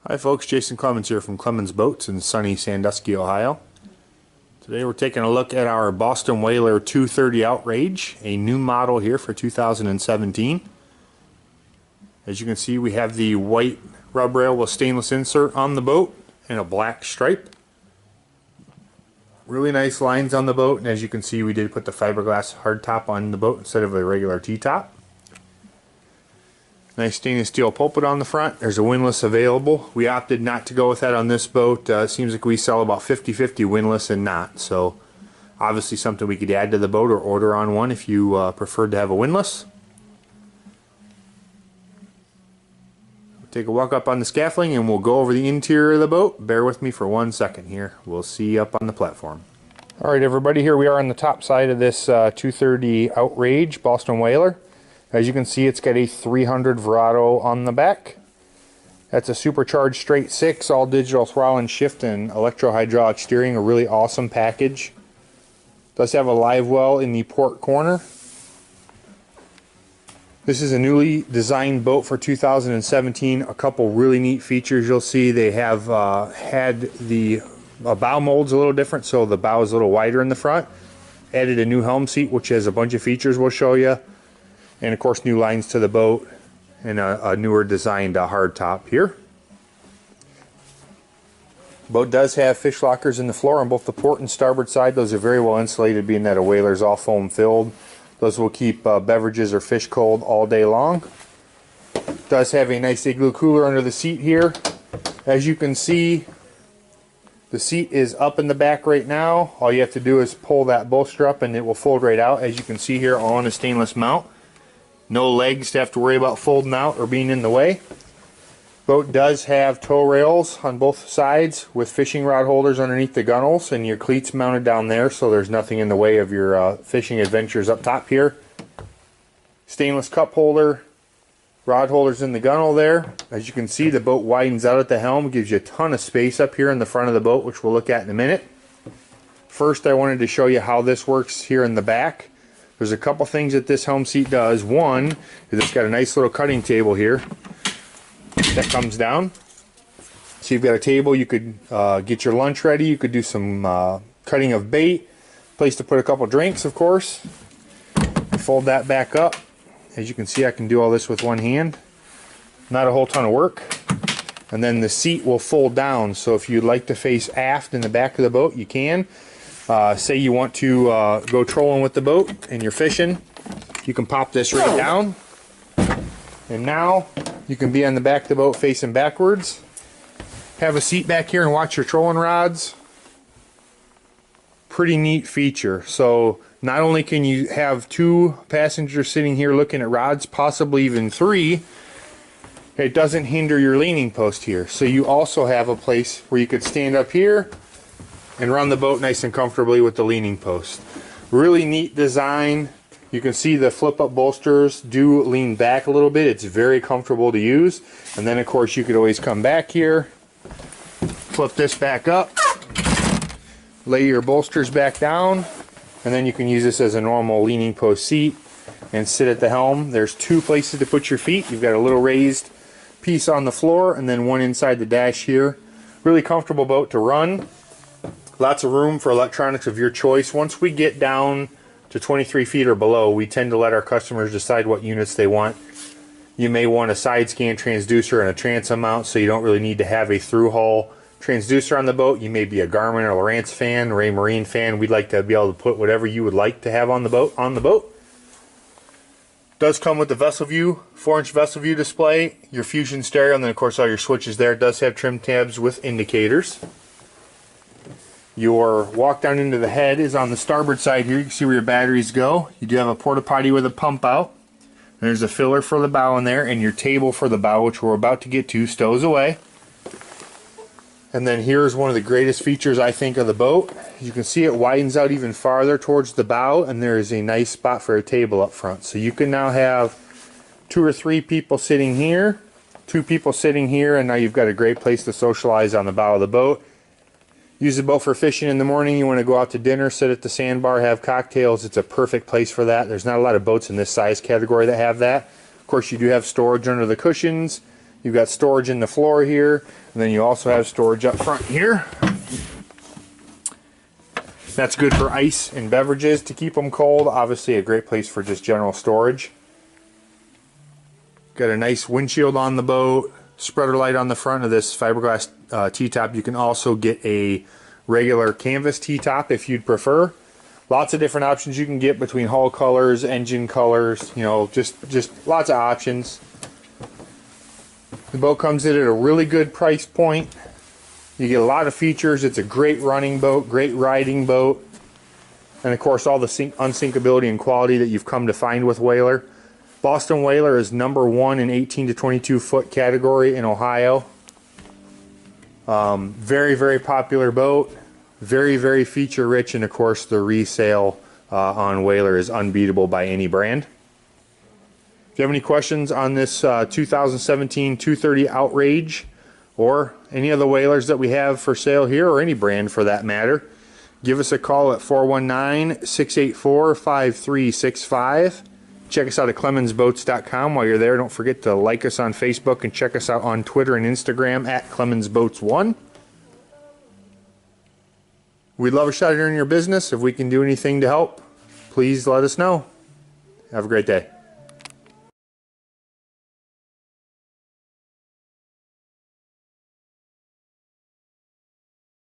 Hi folks, Jason Clemons here from Clemons Boats in sunny Sandusky, Ohio. Today we're taking a look at our Boston Whaler 230 Outrage, a new model here for 2017. As you can see, we have the white rub rail with stainless insert on the boat and a black stripe. Really nice lines on the boat, and as you can see, we did put the fiberglass hardtop on the boat instead of a regular T-top. Nice stainless steel pulpit on the front. There's a windlass available. We opted not to go with that on this boat. It seems like we sell about 50-50 windlass and not. So obviously something we could add to the boat or order on one if you preferred to have a windlass. We'll take a walk up on the scaffolding and we'll go over the interior of the boat. Bear with me for 1 second here. We'll see you up on the platform. Alright everybody, here we are on the top side of this 230 Outrage Boston Whaler. As you can see, it's got a 300 Verado on the back. That's a supercharged straight 6, all digital throttle and shift and electro-hydraulic steering. A really awesome package. Does have a live well in the port corner. This is a newly designed boat for 2017. A couple really neat features you'll see. They have had the bow molds a little different, so the bow is a little wider in the front. Added a new helm seat, which has a bunch of features we'll show you. And of course new lines to the boat and a newer designed hardtop here. Boat does have fish lockers in the floor on both the port and starboard side. Those are very well insulated, being that a whaler's all foam filled. Those will keep beverages or fish cold all day long. Does have a nice igloo cooler under the seat here. As you can see, the seat is up in the back right now. All you have to do is pull that bolster up and it will fold right out. As you can see here, all on a stainless mount. No legs to have to worry about folding out or being in the way. Boat does have tow rails on both sides with fishing rod holders underneath the gunnels, and your cleats mounted down there, so there's nothing in the way of your fishing adventures up top here. Stainless cup holder, rod holders in the gunnel there. As you can see, the boat widens out at the helm, gives you a ton of space up here in the front of the boat, which we'll look at in a minute. First, I wanted to show you how this works here in the back. There's a couple things that this helm seat does. One is it's got a nice little cutting table here that comes down. So you've got a table, you could get your lunch ready, you could do some cutting of bait, place to put a couple drinks, of course. Fold that back up. As you can see, I can do all this with one hand. Not a whole ton of work. And then the seat will fold down, so if you'd like to face aft in the back of the boat, you can. Say you want to go trolling with the boat and you're fishing, you can pop this right down, and now you can be on the back of the boat facing backwards, have a seat back here and watch your trolling rods. Pretty neat feature. So not only can you have 2 passengers sitting here looking at rods, possibly even 3, it doesn't hinder your leaning post here. So you also have a place where you could stand up here and run the boat nice and comfortably with the leaning post. Really neat design. You can see the flip up bolsters do lean back a little bit. It's very comfortable to use. And then of course you could always come back here, flip this back up, lay your bolsters back down, and then you can use this as a normal leaning post seat and sit at the helm. There's 2 places to put your feet. You've got a little raised piece on the floor and then one inside the dash here. Really comfortable boat to run. Lots of room for electronics of your choice. Once we get down to 23 feet or below, we tend to let our customers decide what units they want. You may want a side scan transducer and a transom mount, so you don't really need to have a through hull transducer on the boat. You may be a Garmin or Lowrance fan or a Marine fan. We'd like to be able to put whatever you would like to have on the boat. Does come with the vessel view, 4-inch vessel view display, your Fusion stereo, and then of course all your switches there. It does have trim tabs with indicators. Your walk down into the head is on the starboard side here. You can see where your batteries go. You do have a porta potty with a pump out. There's a filler for the bow in there, and your table for the bow, which we're about to get to, stows away. And then here's one of the greatest features I think of the boat. You can see it widens out even farther towards the bow, and there is a nice spot for a table up front. So you can now have 2 or 3 people sitting here, 2 people sitting here, and now you've got a great place to socialize on the bow of the boat. Use the boat for fishing in the morning. You want to go out to dinner, sit at the sandbar, have cocktails. It's a perfect place for that. There's not a lot of boats in this size category that have that. Of course, you do have storage under the cushions. You've got storage in the floor here, and then you also have storage up front here. That's good for ice and beverages to keep them cold. Obviously a great place for just general storage. Got a nice windshield on the boat, spreader light on the front of this fiberglass T-top. You can also get a regular canvas T-top if you'd prefer. Lots of different options you can get between hull colors, engine colors, you know, just lots of options. The boat comes in at a really good price point. You get a lot of features. It's a great running boat, great riding boat, and of course all the unsinkability and quality that you've come to find with Whaler. Boston Whaler is #1 in 18 to 22 foot category in Ohio. Very, very popular boat. Very, very feature rich, and of course the resale on Whaler is unbeatable by any brand. If you have any questions on this 2017 230 Outrage or any of the Whalers that we have for sale here, or any brand for that matter, give us a call at 419-684-5365. Check us out at clemonsboats.com. While you're there, don't forget to like us on Facebook and check us out on Twitter and Instagram at clemonsboats1. We'd love a shot at earning your business. If we can do anything to help, please let us know. Have a great day.